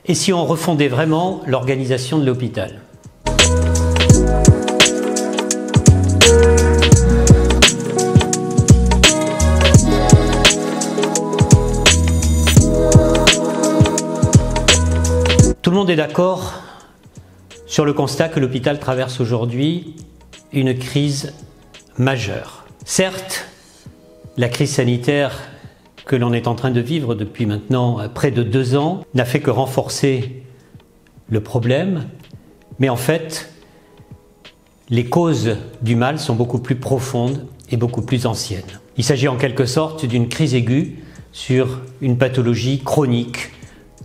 Et si on refondait vraiment l'organisation de l'hôpital? Tout le monde est d'accord sur le constat que l'hôpital traverse aujourd'hui une crise majeure. Certes, la crise sanitaire que l'on est en train de vivre depuis maintenant près de 2 ans n'a fait que renforcer le problème, mais en fait, les causes du mal sont beaucoup plus profondes et beaucoup plus anciennes. Il s'agit en quelque sorte d'une crise aiguë sur une pathologie chronique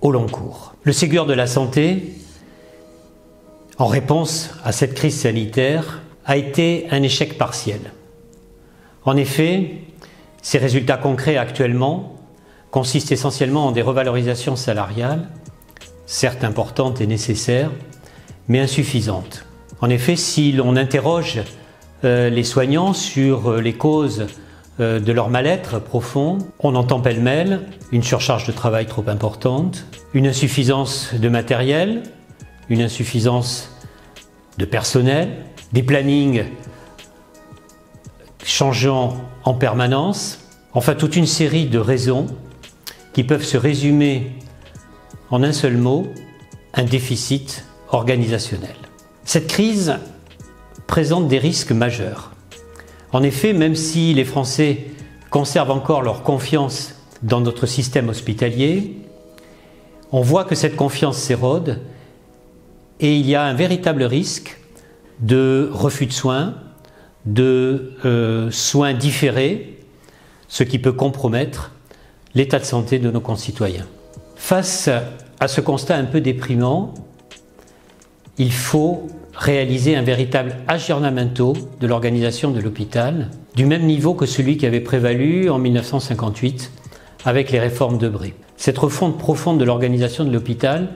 au long cours. Le Ségur de la santé, en réponse à cette crise sanitaire, a été un échec partiel. En effet, ces résultats concrets actuellement consistent essentiellement en des revalorisations salariales, certes importantes et nécessaires, mais insuffisantes. En effet, si l'on interroge les soignants sur les causes de leur mal-être profond, on entend pêle-mêle une surcharge de travail trop importante, une insuffisance de matériel, une insuffisance de personnel, des plannings changeant en permanence, enfin toute une série de raisons qui peuvent se résumer en un seul mot, un déficit organisationnel. Cette crise présente des risques majeurs. En effet, même si les Français conservent encore leur confiance dans notre système hospitalier, on voit que cette confiance s'érode et il y a un véritable risque de refus de soins, de soins différés, ce qui peut compromettre l'état de santé de nos concitoyens. Face à ce constat un peu déprimant, il faut réaliser un véritable aggiornamento de l'organisation de l'hôpital, du même niveau que celui qui avait prévalu en 1958 avec les réformes Debré. Cette refonte profonde de l'organisation de l'hôpital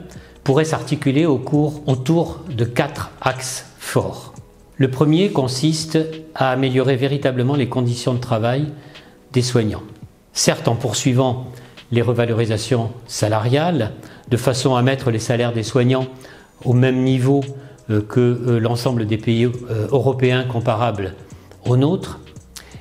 pourrait s'articuler autour de 4 axes forts. Le premier consiste à améliorer véritablement les conditions de travail des soignants. Certes, en poursuivant les revalorisations salariales, de façon à mettre les salaires des soignants au même niveau que l'ensemble des pays européens comparables aux nôtres,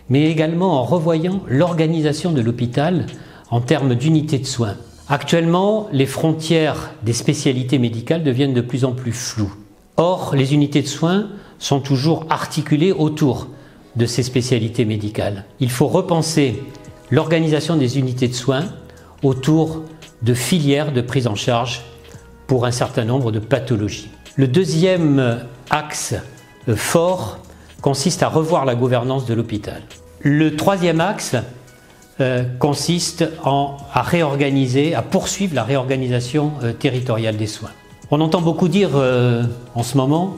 mais également en revoyant l'organisation de l'hôpital en termes d'unités de soins. Actuellement, les frontières des spécialités médicales deviennent de plus en plus floues. Or, les unités de soins sont toujours articulées autour de ces spécialités médicales. Il faut repenser l'organisation des unités de soins autour de filières de prise en charge pour un certain nombre de pathologies. Le deuxième axe fort consiste à revoir la gouvernance de l'hôpital. Le troisième axe consiste à réorganiser, à poursuivre la réorganisation territoriale des soins. On entend beaucoup dire en ce moment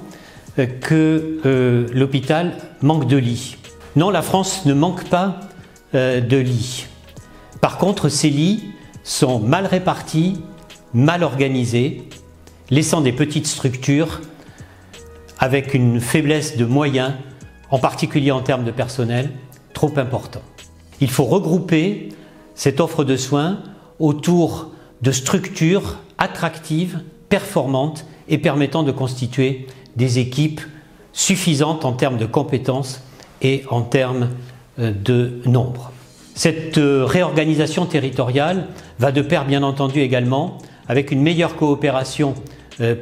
que l'hôpital manque de lits. Non, la France ne manque pas de lits. Par contre, ces lits sont mal répartis, mal organisés, laissant des petites structures avec une faiblesse de moyens, en particulier en termes de personnel, trop important. Il faut regrouper cette offre de soins autour de structures attractives, performantes et permettant de constituer des équipes suffisantes en termes de compétences et en termes de nombre. Cette réorganisation territoriale va de pair, bien entendu, également avec une meilleure coopération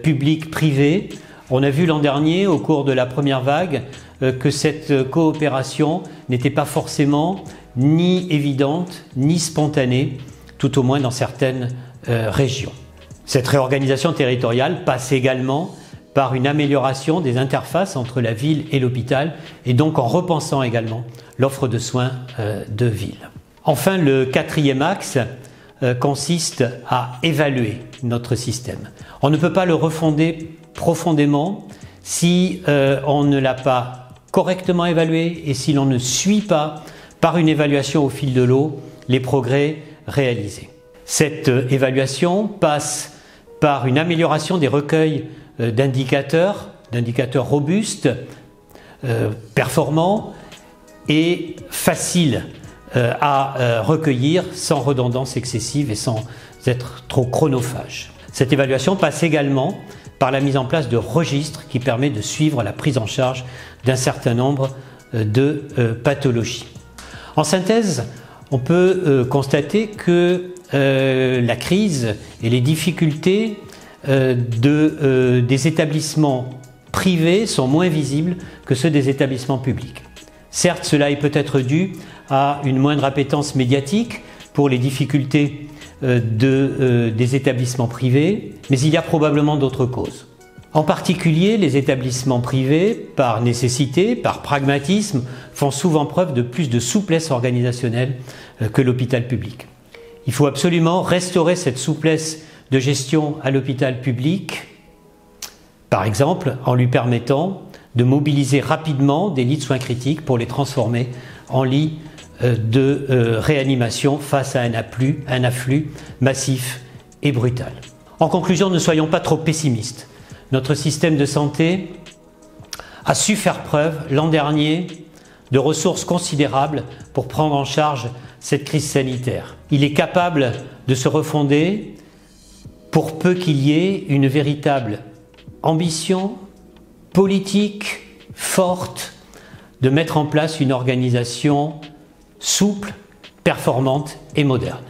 publique-privée. On a vu l'an dernier, au cours de la première vague, que cette coopération n'était pas forcément ni évidente, ni spontanée, tout au moins dans certaines régions. Cette réorganisation territoriale passe également par une amélioration des interfaces entre la ville et l'hôpital, et donc en repensant également l'offre de soins de ville. Enfin, le quatrième axe consiste à évaluer notre système. On ne peut pas le refonder profondément si on ne l'a pas correctement évalué et si l'on ne suit pas par une évaluation au fil de l'eau les progrès réalisés. Cette évaluation passe par une amélioration des recueils d'indicateurs robustes, performants et faciles à recueillir sans redondance excessive et sans être trop chronophage. Cette évaluation passe également par la mise en place de registres qui permet de suivre la prise en charge d'un certain nombre de pathologies. En synthèse, on peut constater que la crise et les difficultés des établissements privés sont moins visibles que ceux des établissements publics. Certes, cela est peut-être dû à une moindre appétence médiatique pour les difficultés des établissements privés, mais il y a probablement d'autres causes. En particulier, les établissements privés, par nécessité, par pragmatisme, font souvent preuve de plus de souplesse organisationnelle que l'hôpital public. Il faut absolument restaurer cette souplesse de gestion à l'hôpital public, par exemple en lui permettant de mobiliser rapidement des lits de soins critiques pour les transformer en lits de réanimation face à un afflux massif et brutal. En conclusion, ne soyons pas trop pessimistes. Notre système de santé a su faire preuve l'an dernier de ressources considérables pour prendre en charge cette crise sanitaire. Il est capable de se refonder pour peu qu'il y ait une véritable ambition politique forte de mettre en place une organisation souple, performante et moderne.